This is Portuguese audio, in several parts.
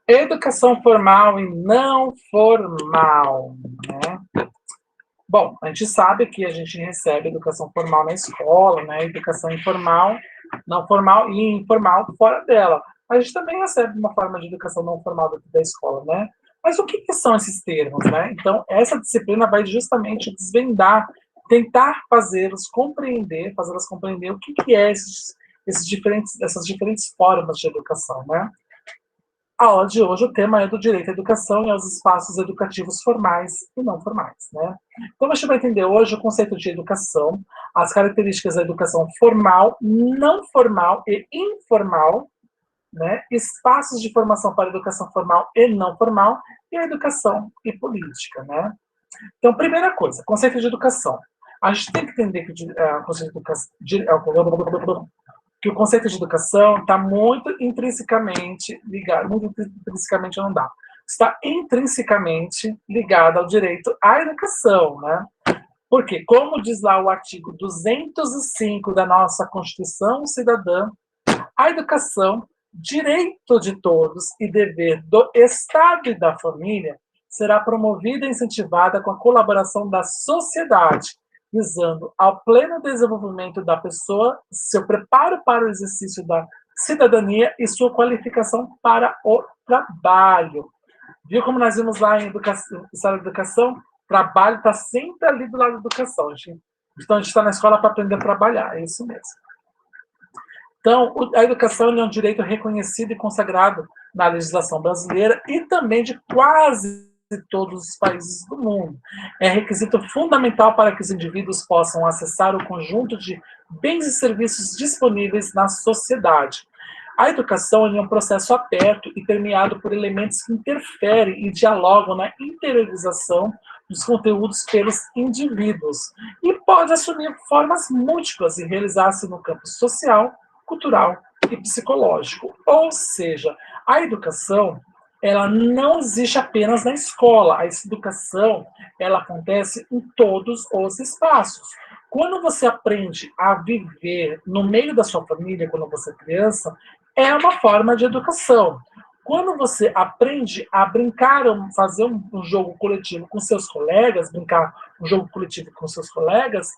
Educação formal e não formal, né? Bom, a gente sabe que a gente recebe educação formal na escola, né? Educação informal, não formal e informal fora dela. A gente também recebe uma forma de educação não formal dentro da escola, né? Mas o que, que são esses termos, né? Então, essa disciplina vai justamente desvendar, tentar fazê-los compreender, fazê-las compreender o que, que é essas diferentes formas de educação, né? A aula de hoje, o tema é do direito à educação e aos espaços educativos formais e não formais, né? Então, a gente vai entender hoje o conceito de educação, as características da educação formal, não formal e informal, né? Espaços de formação para educação formal e não formal e a educação e política, né? Então, primeira coisa, conceito de educação. A gente tem que entender que o conceito de educação, que o conceito de educação está muito intrinsecamente ligado, muito intrinsecamente não dá, está intrinsecamente ligado ao direito à educação, né? Porque, como diz lá o artigo 205 da nossa Constituição Cidadã, a educação, direito de todos e dever do Estado e da família, será promovida e incentivada com a colaboração da sociedade, visando ao pleno desenvolvimento da pessoa, seu preparo para o exercício da cidadania e sua qualificação para o trabalho. Viu como nós vimos lá em História da Educação? Trabalho está sempre ali do lado da educação. Gente. Então, a gente está na escola para aprender a trabalhar, é isso mesmo. Então, a educação é um direito reconhecido e consagrado na legislação brasileira e também de quase todos os países do mundo. É requisito fundamental para que os indivíduos possam acessar o conjunto de bens e serviços disponíveis na sociedade. A educação é um processo aberto e permeado por elementos que interferem e dialogam na interiorização dos conteúdos pelos indivíduos e pode assumir formas múltiplas e realizar-se no campo social, cultural e psicológico. Ou seja, a educação ela não existe apenas na escola. A educação ela acontece em todos os espaços. Quando você aprende a viver no meio da sua família, quando você é criança, é uma forma de educação. Quando você aprende a brincar, fazer um jogo coletivo com seus colegas, brincar um jogo coletivo com seus colegas,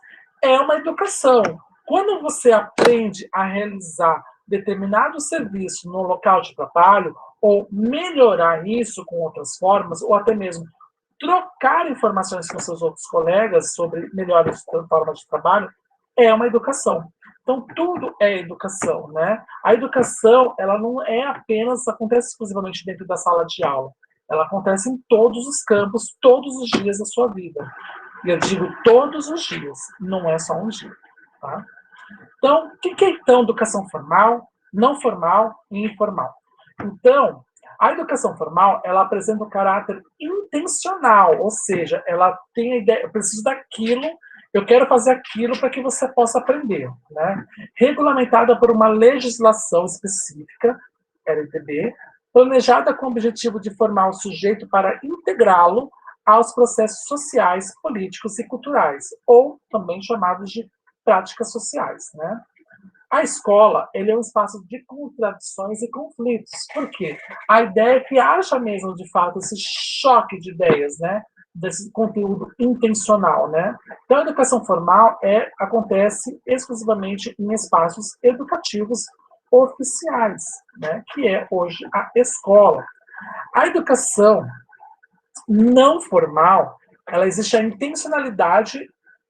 é uma educação. Quando você aprende a realizar determinado serviço no local de trabalho, ou melhorar isso com outras formas, ou até mesmo trocar informações com seus outros colegas sobre melhores formas de trabalho, é uma educação. Então, tudo é educação, né? A educação, ela não é apenas, acontece exclusivamente dentro da sala de aula. Ela acontece em todos os campos, todos os dias da sua vida. E eu digo todos os dias, não é só um dia, tá? Então, o que é, então, educação formal, não formal e informal? Então, a educação formal, ela apresenta um caráter intencional, ou seja, ela tem a ideia, eu preciso daquilo, eu quero fazer aquilo para que você possa aprender, né? Regulamentada por uma legislação específica, LTB, planejada com o objetivo de formar o sujeito para integrá-lo aos processos sociais, políticos e culturais, ou também chamados de práticas sociais, né? A escola, ele é um espaço de contradições e conflitos. Por quê? A ideia é que haja mesmo, de fato, esse choque de ideias, né? Desse conteúdo intencional, né? Então, a educação formal acontece exclusivamente em espaços educativos oficiais, né? Que é hoje a escola. A educação não formal, ela existe a intencionalidade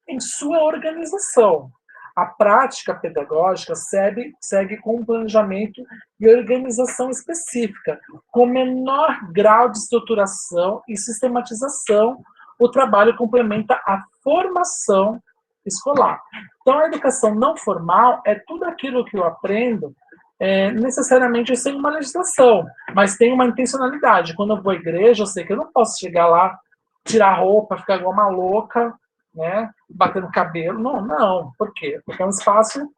em sua organização. A prática pedagógica segue com um planejamento e organização específica, com menor grau de estruturação e sistematização. O trabalho complementa a formação escolar. Então, a educação não formal é tudo aquilo que eu aprendo necessariamente sem uma legislação, mas tem uma intencionalidade. Quando eu vou à igreja, eu sei que eu não posso chegar lá, tirar a roupa, ficar igual uma louca, né, batendo cabelo. Não, não. Por quê? Porque é um espaço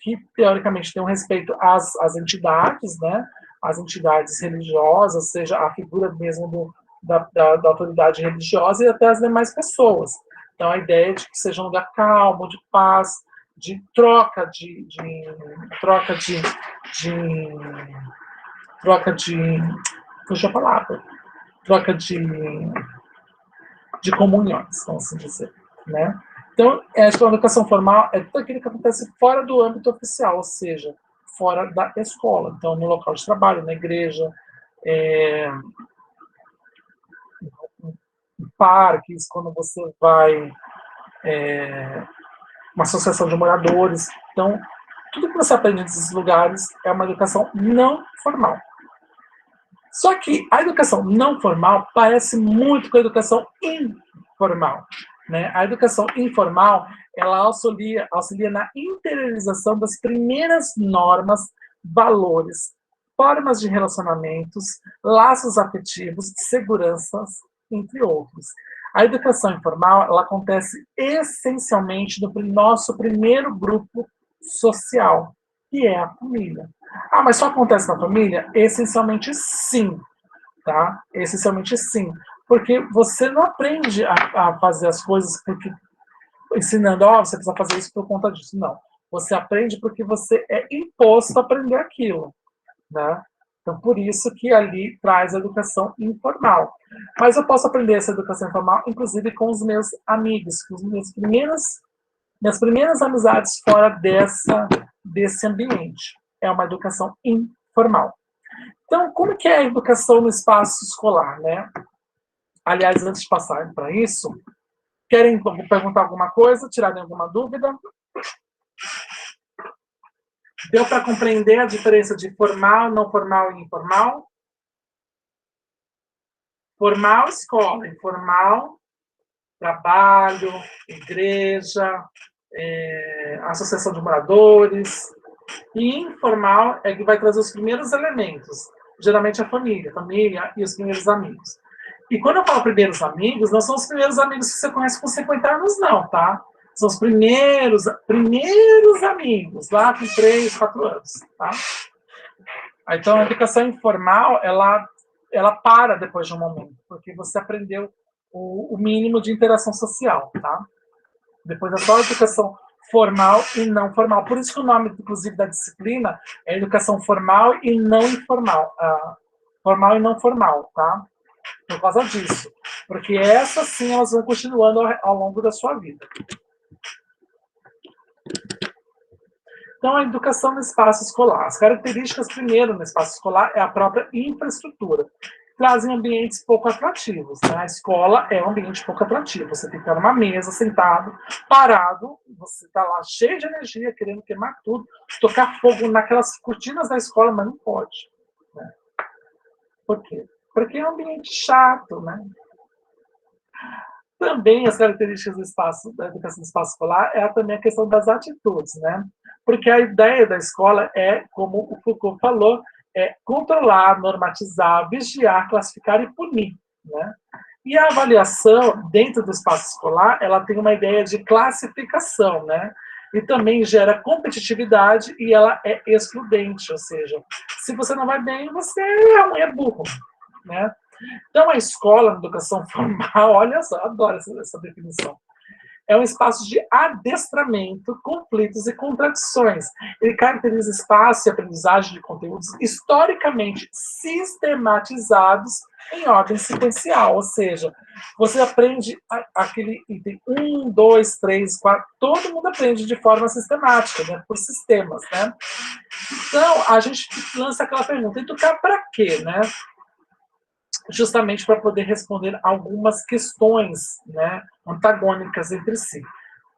que, teoricamente, tem um respeito às entidades, né, às entidades religiosas, seja a figura mesmo da autoridade religiosa e até as demais pessoas. Então, a ideia é de que seja um lugar calmo, de paz, de troca de troca de fugiu a palavra, troca de comunhões, vamos assim dizer, né? Então, a escola de educação formal é tudo aquilo que acontece fora do âmbito oficial, ou seja, fora da escola. Então, no local de trabalho, na igreja, é, em parques, quando você vai uma associação de moradores. Então, tudo que você aprende nesses lugares é uma educação não formal. Só que a educação não formal parece muito com a educação informal. Né? A educação informal ela auxilia na interiorização das primeiras normas, valores, formas de relacionamentos, laços afetivos, seguranças, entre outros. A educação informal ela acontece essencialmente no nosso primeiro grupo social, que é a família. Ah, mas só acontece na família? Essencialmente sim, tá? Essencialmente sim. Porque você não aprende a fazer as coisas porque ensinando, ó, você precisa fazer isso por conta disso. Não. Você aprende porque você é imposto a aprender aquilo, né? Então, por isso que ali traz a educação informal. Mas eu posso aprender essa educação informal, inclusive, com os meus amigos, com as minhas primeiras amizades fora desse ambiente. É uma educação informal. Então, como que é a educação no espaço escolar, né? Aliás, antes de passar para isso, querem perguntar alguma coisa, tirarem alguma dúvida? Deu para compreender a diferença de formal, não formal e informal? Formal, escola. Informal, trabalho, igreja, associação de moradores. E informal é que vai trazer os primeiros elementos. Geralmente a família e os primeiros amigos. E quando eu falo primeiros amigos, não são os primeiros amigos que você conhece com 50 anos, não, tá? São os primeiros amigos, lá com 3, 4 anos, tá? Então, a educação informal, ela para depois de um momento, porque você aprendeu o mínimo de interação social, tá? Depois é só a educação formal e não formal. Por isso que o nome, inclusive, da disciplina é educação formal e não informal. Formal e não formal, tá? Por causa disso. Porque essas sim, elas vão continuando ao longo da sua vida. Então, a educação no espaço escolar. As características, primeiro, no espaço escolar é a própria infraestrutura. Trazem ambientes pouco atrativos. Né? A escola é um ambiente pouco atrativo. Você tem que estar numa mesa, sentado, parado, você está lá cheio de energia, querendo queimar tudo, tocar fogo naquelas cortinas da escola, mas não pode. Né? Por quê? Porque é um ambiente chato, né? Também as características do espaço, da educação do espaço escolar é também a questão das atitudes, né? Porque a ideia da escola é, como o Foucault falou, é controlar, normatizar, vigiar, classificar e punir, né? E a avaliação dentro do espaço escolar, ela tem uma ideia de classificação, né? E também gera competitividade e ela é excludente, ou seja, se você não vai bem, você é burro, né? Então, a escola, a educação formal, olha só, adoro essa definição. É um espaço de adestramento, conflitos e contradições. Ele caracteriza espaço e aprendizagem de conteúdos historicamente sistematizados em ordem sequencial, ou seja, você aprende aquele item 1, 2, 3, 4, todo mundo aprende de forma sistemática, né, por sistemas, né? Então, a gente lança aquela pergunta, educar para quê, né? Justamente para poder responder algumas questões, né, antagônicas entre si.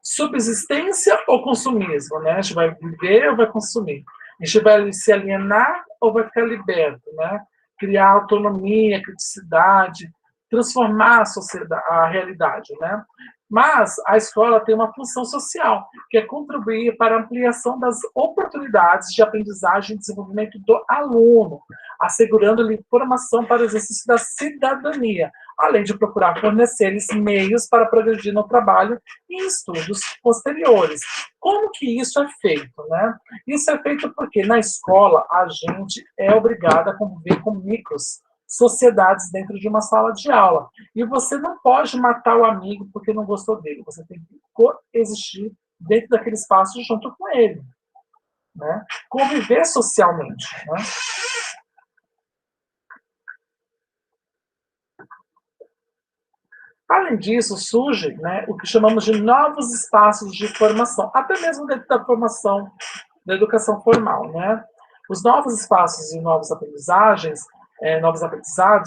Subsistência ou consumismo? Né? A gente vai viver ou vai consumir? A gente vai se alienar ou vai ficar liberto? Né? Criar autonomia, criticidade, transformar a sociedade, a realidade. Né? Mas a escola tem uma função social, que é contribuir para a ampliação das oportunidades de aprendizagem e desenvolvimento do aluno, assegurando-lhe formação para o exercício da cidadania, além de procurar fornecer-lhes meios para progredir no trabalho e em estudos posteriores. Como que isso é feito, né? Isso é feito porque na escola a gente é obrigado a conviver com micros sociedades dentro de uma sala de aula. E você não pode matar o amigo porque não gostou dele. Você tem que coexistir dentro daquele espaço junto com ele. Né? Conviver socialmente. Né? Além disso, surge, né, o que chamamos de novos espaços de formação, até mesmo dentro da formação da educação formal, né? Os novos espaços e novos aprendizados,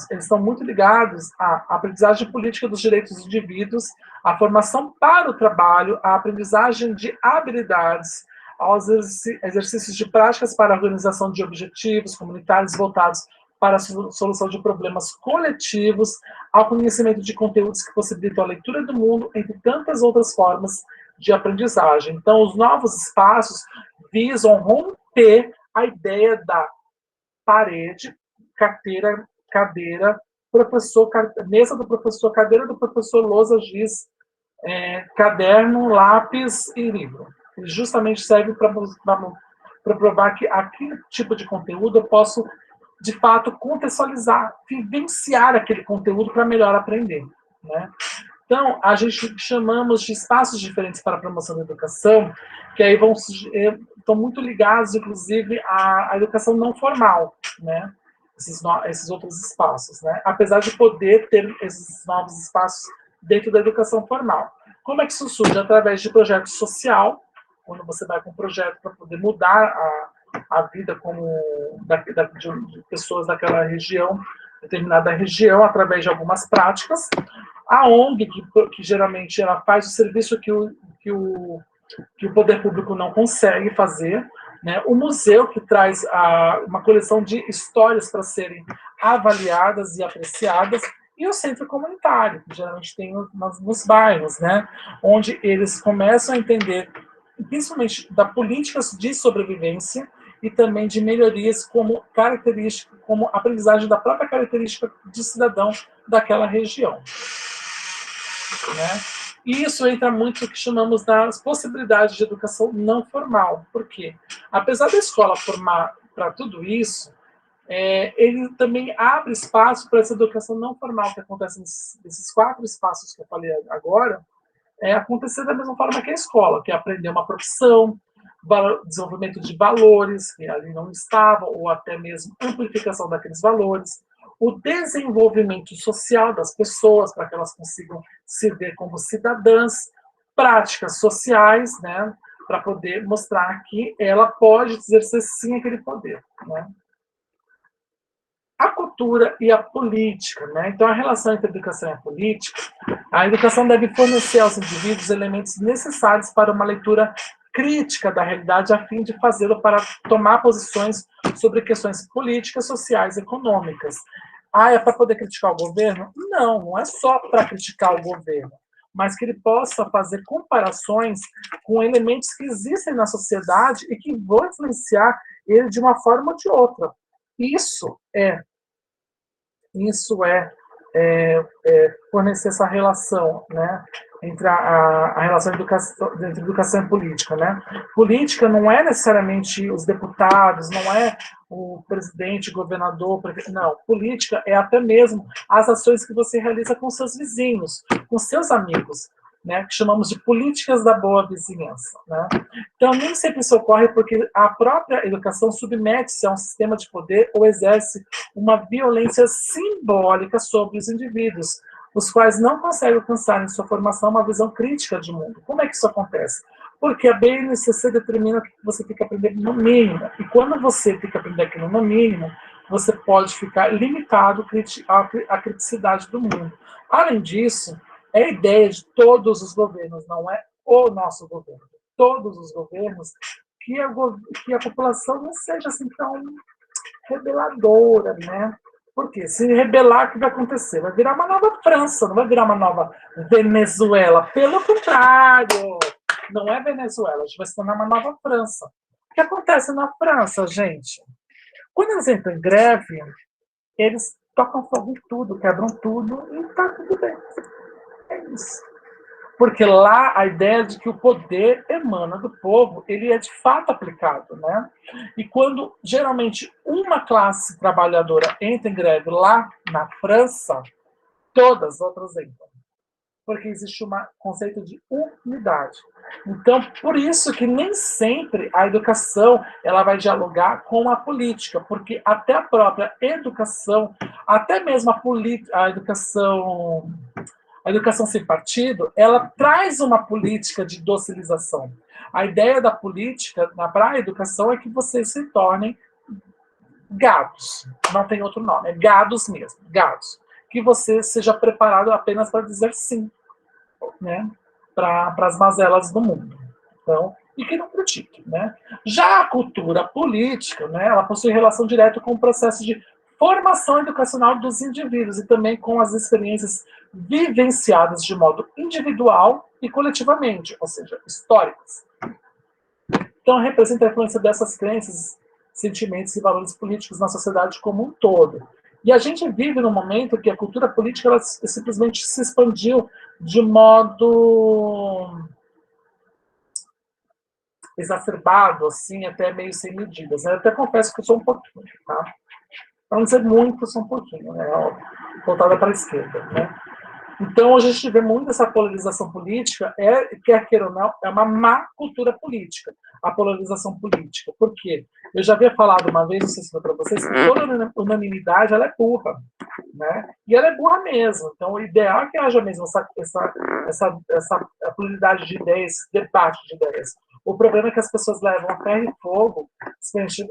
eles estão muito ligados à aprendizagem política dos direitos dos indivíduos, à formação para o trabalho, à aprendizagem de habilidades, aos exercícios de práticas para a organização de objetivos comunitários voltados para a solução de problemas coletivos, ao conhecimento de conteúdos que possibilitam a leitura do mundo, entre tantas outras formas de aprendizagem. Então, os novos espaços visam romper a ideia da parede, carteira, cadeira, professor, mesa do professor, cadeira do professor, lousa, giz, caderno, lápis e livro. Ele justamente serve para provar que aquele tipo de conteúdo eu posso, de fato, contextualizar, vivenciar aquele conteúdo para melhor aprender, né? Então, a gente chamamos de espaços diferentes para a promoção da educação, que aí estão muito ligados, inclusive, à educação não formal, né? Esses outros espaços, né? Apesar de poder ter esses novos espaços dentro da educação formal. Como é que isso surge? Através de projeto social, quando você vai com um projeto para poder mudar a vida de pessoas daquela região, determinada região, através de algumas práticas. A ONG, que geralmente ela faz o serviço que o poder público não consegue fazer, né? O museu, que traz uma coleção de histórias para serem avaliadas e apreciadas, e o centro comunitário, que geralmente tem nos bairros, né? Onde eles começam a entender, principalmente da política de sobrevivência e também de melhorias como característica, como aprendizagem da própria característica de cidadão daquela região, né? E isso entra muito no que chamamos das possibilidades de educação não formal. Por quê? Apesar da escola formar para tudo isso, ele também abre espaço para essa educação não formal que acontece nesses 4 espaços que eu falei agora, acontecer da mesma forma que a escola, que é aprender uma profissão, desenvolvimento de valores que ali não estavam, ou até mesmo amplificação daqueles valores, o desenvolvimento social das pessoas, para que elas consigam se ver como cidadãs, práticas sociais, né, para poder mostrar que ela pode exercer sim aquele poder, né? A cultura e a política, né? Então, a relação entre a educação e a educação deve fornecer aos indivíduos elementos necessários para uma leitura crítica da realidade, a fim de fazê-lo para tomar posições sobre questões políticas, sociais e econômicas. É para poder criticar o governo? Não, não é só para criticar o governo, mas que ele possa fazer comparações com elementos que existem na sociedade e que vão influenciar ele de uma forma ou de outra. Isso é isso fornecer essa relação, né, entre a relação entre educação e política, né? Política não é necessariamente os deputados, não é o presidente, o governador, o prefeito, não. Política é até mesmo as ações que você realiza com seus vizinhos, com seus amigos, né, que chamamos de políticas da boa vizinhança, né? Então, nem sempre isso ocorre porque a própria educação submete-se a um sistema de poder ou exerce uma violência simbólica sobre os indivíduos, os quais não conseguem alcançar em sua formação uma visão crítica de mundo. Como é que isso acontece? Porque a BNCC determina que você tem que aprender no mínimo, e quando você tem que aprender aquilo no mínimo, você pode ficar limitado à criticidade do mundo. Além disso, é a ideia de todos os governos, não é o nosso governo, todos os governos, que a população não seja assim tão rebeladora, né? Porque se rebelar, o que vai acontecer? Vai virar uma nova França, não vai virar uma nova Venezuela. Pelo contrário, não é Venezuela, a gente vai se tornar uma nova França. O que acontece na França, gente? Quando eles entram em greve, eles tocam fogo em tudo, quebram tudo e tá tudo bem. É isso. Porque lá a ideia de que o poder emana do povo, ele é de fato aplicado, né? E quando geralmente uma classe trabalhadora entra em greve lá na França, todas as outras entram, porque existe um conceito de unidade. Então, por isso que nem sempre a educação ela vai dialogar com a política, porque até a própria educação, até mesmo a educação A educação sem partido, ela traz uma política de docilização. A ideia da política para a educação é que vocês se tornem gados, não tem outro nome, é gados mesmo, gados. Que você seja preparado apenas para dizer sim, né, para as mazelas do mundo. Então, e que não critique, né? Já a cultura política, né, ela possui relação direta com o processo de formação educacional dos indivíduos e também com as experiências vivenciadas de modo individual e coletivamente, ou seja, históricas. Então, representa a influência dessas crenças, sentimentos e valores políticos na sociedade como um todo. E a gente vive num momento que a cultura política ela simplesmente se expandiu de modo exacerbado, assim, até meio sem medidas. Eu até confesso que eu sou um pouquinho, tá? Para não dizer muito, eu sou um pouquinho, né? Voltada para a esquerda, né? Então, a gente vê muito essa polarização política, quer queira ou não, é uma má cultura política, a polarização política. Por quê? Eu já havia falado uma vez, não sei se foi para vocês, que toda unanimidade ela é burra, né? E ela é burra mesmo. Então, o ideal é que haja mesmo essa pluralidade de ideias, esse debate de ideias. O problema é que as pessoas levam a ferro e fogo,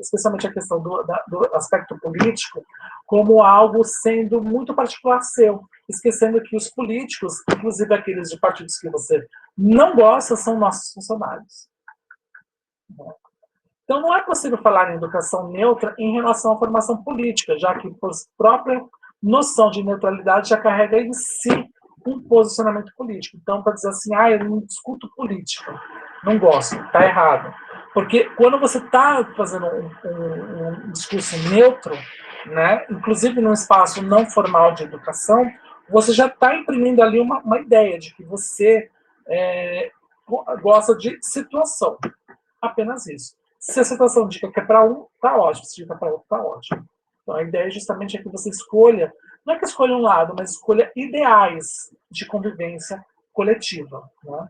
especialmente a questão do aspecto político, como algo sendo muito particular seu, esquecendo que os políticos, inclusive aqueles de partidos que você não gosta, são nossos funcionários. Então, não é possível falar em educação neutra em relação à formação política, já que, por própria noção de neutralidade, já carrega em si um posicionamento político. Então, para dizer assim, eu não discuto política, não gosto, está errado. Porque quando você está fazendo um discurso neutro, né, inclusive num espaço não formal de educação, você já está imprimindo ali uma ideia de que você gosta de situação. Apenas isso. Se a situação dica que é para um, tá ótimo. Se dica para outro, tá ótimo. Então, a ideia justamente é que você escolha, não é que escolha um lado, mas escolha ideais de convivência coletiva. Né?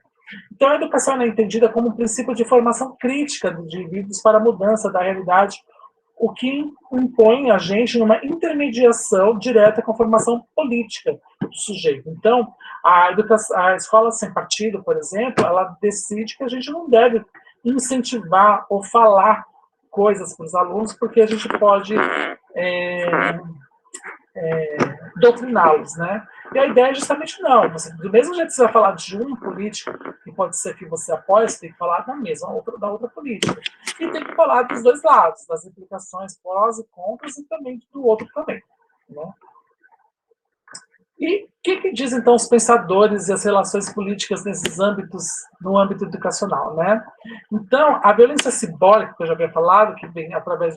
Então, a educação é entendida como um princípio de formação crítica dos indivíduos para a mudança da realidade, o que impõe a gente numa intermediação direta com a formação política do sujeito. Então, a escola sem partido, por exemplo, ela decide que a gente não deve incentivar ou falar coisas para os alunos, porque a gente pode doutriná-los, né? E a ideia é justamente não. Do mesmo jeito que você vai falar de um político, que pode ser que você apoie, você tem que falar da outra política. E tem que falar dos dois lados, das implicações prós e contras e também do outro também. Né? E o que diz, então, os pensadores e as relações políticas nesses âmbitos, no âmbito educacional, né? Então, a violência simbólica, que eu já havia falado, que vem através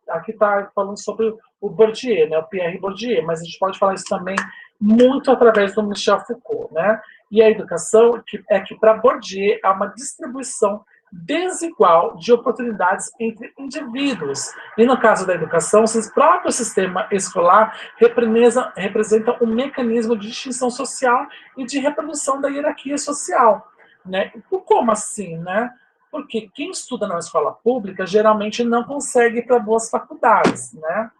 aqui está falando sobre o Bourdieu, né? O Pierre Bourdieu, mas a gente pode falar isso também muito através do Michel Foucault, né? E a educação é que para Bourdieu há uma distribuição desigual de oportunidades entre indivíduos. E no caso da educação, o próprio sistema escolar representa um mecanismo de distinção social e de reprodução da hierarquia social. Né? Como assim? Né? Porque quem estuda na escola pública geralmente não consegue ir para boas faculdades. Né?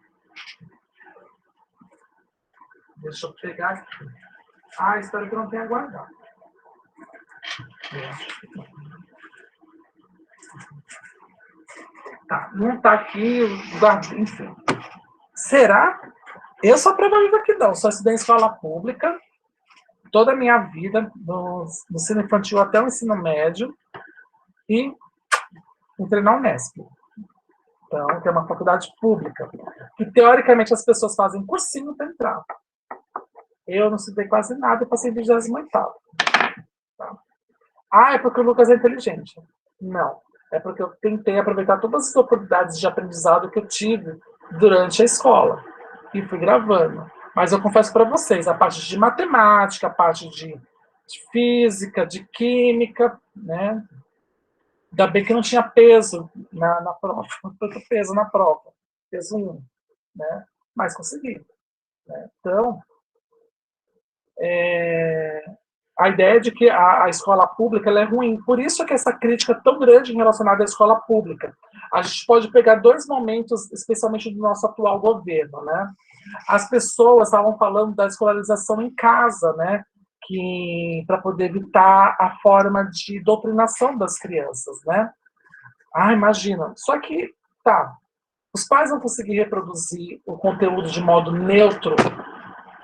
Deixa eu pegar aqui. Espero que não tenha guardado. Tá, não está aqui, enfim. Será? Eu sou prova que não, só estudei em escola pública toda a minha vida, do ensino infantil até o ensino médio, e entrei na Unesp. Então, que é uma faculdade pública, que teoricamente as pessoas fazem cursinho para entrar. Eu não estudei quase nada e passei em 28º. Tá? É porque o Lucas é inteligente. Não. É porque eu tentei aproveitar todas as oportunidades de aprendizado que eu tive durante a escola. E fui gravando. Mas eu confesso para vocês, a parte de matemática, a parte de física, de química, né? Ainda bem que não tinha peso na prova. Tanto peso na prova. Peso 1. Né? Mas consegui. Né? Então, a ideia de que a escola pública ela é ruim. Por isso que essa crítica é tão grande relacionada à escola pública. A gente pode pegar dois momentos, especialmente do nosso atual governo. Né? As pessoas estavam falando da escolarização em casa, né? para poder evitar a forma de doutrinação das crianças, né? Ah, imagina. Só que, tá, os pais vão conseguir reproduzir o conteúdo de modo neutro,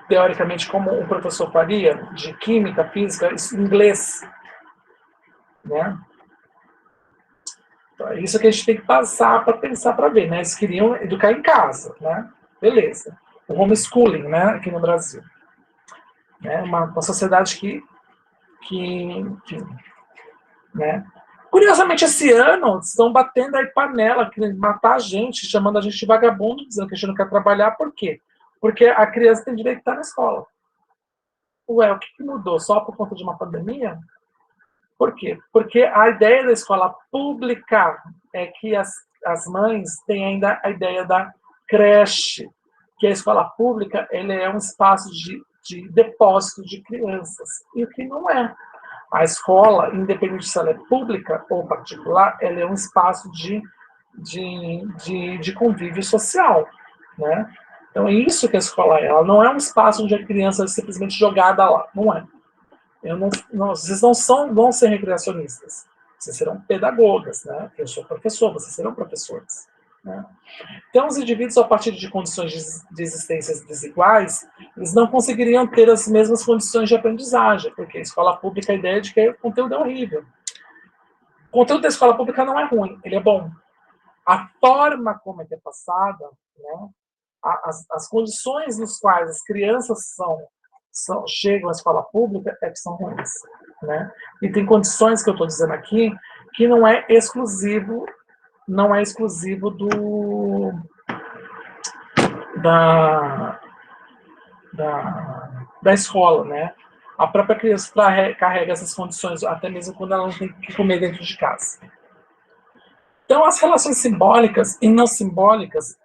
teoricamente, como o professor faria, de química, física, inglês, né? Então, é isso que a gente tem que passar para pensar para ver, né? Eles queriam educar em casa, né? Beleza. O homeschooling, né? Aqui no Brasil. Né? Uma sociedade que né? Curiosamente, esse ano, estão batendo aí panela, querendo matar a gente, chamando a gente de vagabundo, dizendo que a gente não quer trabalhar. Por quê? Porque a criança tem direito de estar na escola. Ué, o que mudou? Só por conta de uma pandemia? Por quê? Porque a ideia da escola pública é que as mães têm ainda a ideia da creche, que a escola pública ele é um espaço de depósito de crianças, e o que não é. A escola, independente se ela é pública ou particular, ela é um espaço de convívio social, né? Então é isso que a escola é. Ela não é um espaço onde a criança é simplesmente jogada lá, não é. Vocês não vão ser recreacionistas, vocês serão pedagogas, né? Eu sou professor, vocês serão professores, né? Então, os indivíduos, a partir de condições de existências desiguais, eles não conseguiriam ter as mesmas condições de aprendizagem, porque a escola pública, a ideia é de que o conteúdo é horrível. O conteúdo da escola pública não é ruim, ele é bom. A forma como é que é passada, né, as condições nos quais as crianças chegam à escola pública é que são ruins. Né? E tem condições que eu estou dizendo aqui que não é exclusivo da, da escola, né? A própria criança carrega essas condições, até mesmo quando ela não tem que comer dentro de casa. Então, as relações simbólicas e não simbólicas,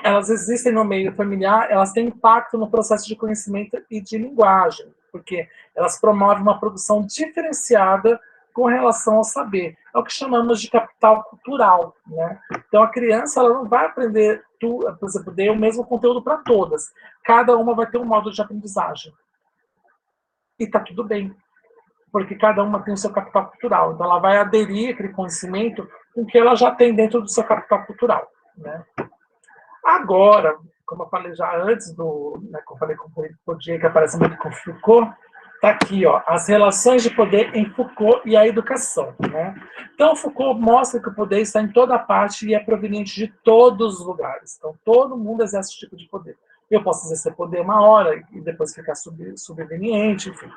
elas existem no meio familiar, elas têm impacto no processo de conhecimento e de linguagem, porque elas promovem uma produção diferenciada com relação ao saber. É o que chamamos de capital cultural, né? Então, a criança ela não vai aprender, por exemplo, o mesmo conteúdo para todas. Cada uma vai ter um modo de aprendizagem. E está tudo bem, porque cada uma tem o seu capital cultural. Então, ela vai aderir aquele conhecimento com que ela já tem dentro do seu capital cultural, né? Agora, como eu falei já antes, né, como eu falei com o Bourdieu, que aparece muito com Foucault, está aqui, ó, as relações de poder em Foucault e a educação. Né? Então, Foucault mostra que o poder está em toda parte e é proveniente de todos os lugares. Então, todo mundo exerce esse tipo de poder. Eu posso exercer poder uma hora e depois ficar subveniente, enfim.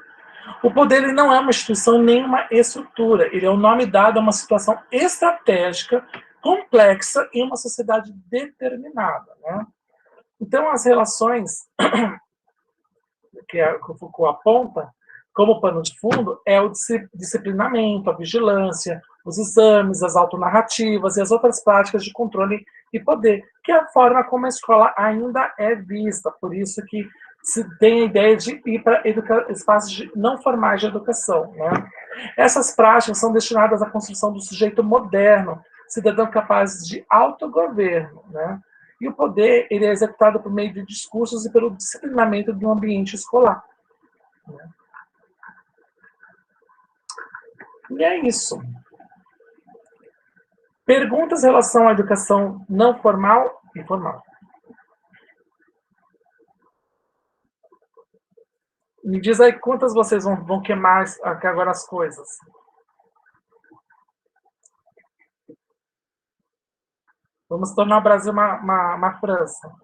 O poder ele não é uma instituição nem uma estrutura, ele é um nome dado a uma situação estratégica complexa em uma sociedade determinada. Né? Então, as relações que o Foucault aponta como pano de fundo é o disciplinamento, a vigilância, os exames, as autonarrativas e as outras práticas de controle e poder, que é a forma como a escola ainda é vista. Por isso que se tem a ideia de ir para espaços não formais de educação. Né? Essas práticas são destinadas à construção do sujeito moderno, cidadão capaz de autogoverno. Né? E o poder ele é executado por meio de discursos e pelo disciplinamento do ambiente escolar. Né? E é isso. Perguntas em relação à educação não formal e formal. Me diz aí quantas vocês vão queimar aqui agora as coisas. Vamos tornar o Brasil uma França.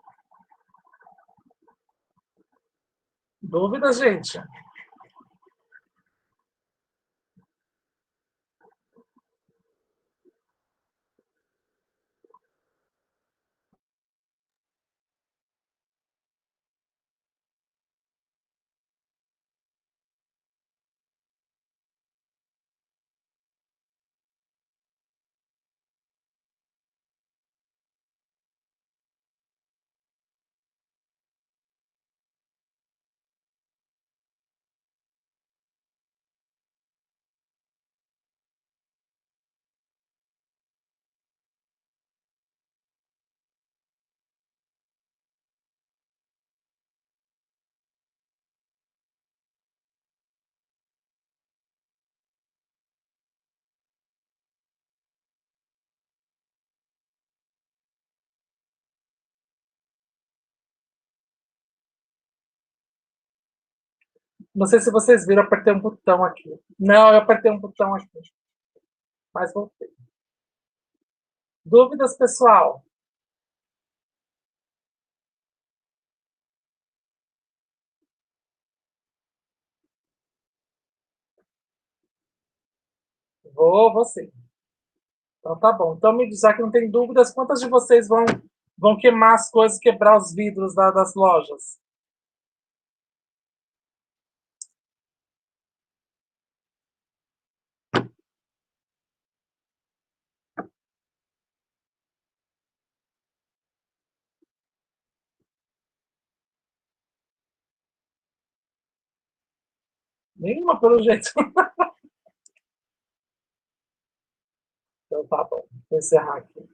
Dúvidas, gente? Não sei se vocês viram, eu apertei um botão aqui. Não, eu apertei um botão aqui. Mas voltei. Dúvidas, pessoal? Vou sim. Então tá bom. Então me diz, já que não tem dúvidas, quantas de vocês vão queimar as coisas, quebrar os vidros das lojas? Nenhuma, pelo jeito. Então tá bom. Vou encerrar aqui.